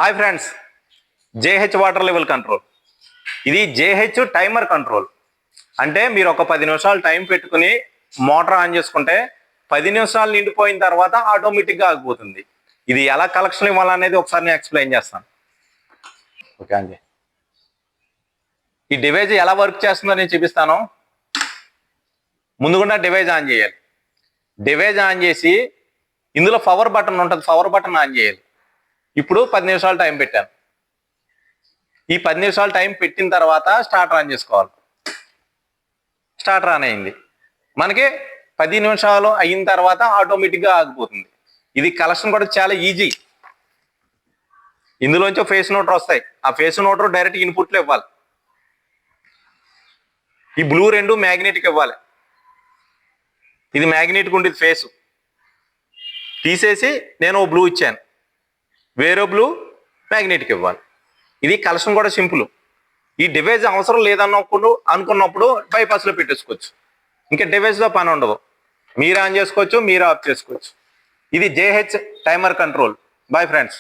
Hi friends, JH water level control. ఇది JH timer control. అంటే మీరు ఒక 10 నిమిషాలు టైం పెట్టుకుని మోటార్ ఆన్ చేసుకుంటే 10 నిమిషాలు నిండిపోయిన తర్వాత ఆటోమేటిక్గా ఆగిపోతుంది. ఇది ఎలా కలెక్షన్ ఇవ్వాలనేది ఒకసారి నేను ఎక్స్ప్లెయిన్ చేస్తాను. ఓకే అండి, ఈ డివైజ్ ఎలా వర్క్ చేస్తుందో నేను చూపిస్తాను. ముందుగా డివైజ్ ఆన్ చేయాలి. డివైజ్ ఆన్ చేసి ఇందులో పవర్ బటన్ ఉంటుంది, పవర్ బటన్ ఆన్ చేయాలి. ఇప్పుడు 10 నిమిషాలు టైం పెట్టాను. ఈ 10 నిమిషాలు టైం పెట్టిన తర్వాత స్టార్టర్ ఆన్ చేసుకోవాలి. స్టార్టర్ ఆన్ అయింది. మనకి 10 నిమిషాలు అయిన తర్వాత ఆటోమేటిక్గా ఆగిపోతుంది. ఇది కలెక్షన్ కూడా చాలా ఈజీ. ఇందులోంచి ఫేస్ నోటర్ వస్తాయి. ఆ ఫేస్ నోటర్ డైరెక్ట్ ఇన్పుట్లో ఇవ్వాలి. ఈ బ్లూ రెండు మ్యాగ్నెటిక్ ఇవ్వాలి. ఇది మ్యాగ్నెటిక్ ఉండేది ఫేసు తీసేసి నేను ఓ బ్లూ ఇచ్చాను, వేరే బ్లూ మ్యాగ్నెటిక్ ఇవ్వాలి. ఇది కలెక్షన్ కూడా సింపుల్. ఈ డివైజ్ అవసరం అనుకున్నప్పుడు బైపాస్లో పెట్టేసుకోవచ్చు. ఇంకా డివైజ్లో పని ఉండదు. మీరు ఆన్ చేసుకోవచ్చు, మీరు ఆఫ్ చేసుకోవచ్చు. ఇది JH timer control. Bye friends.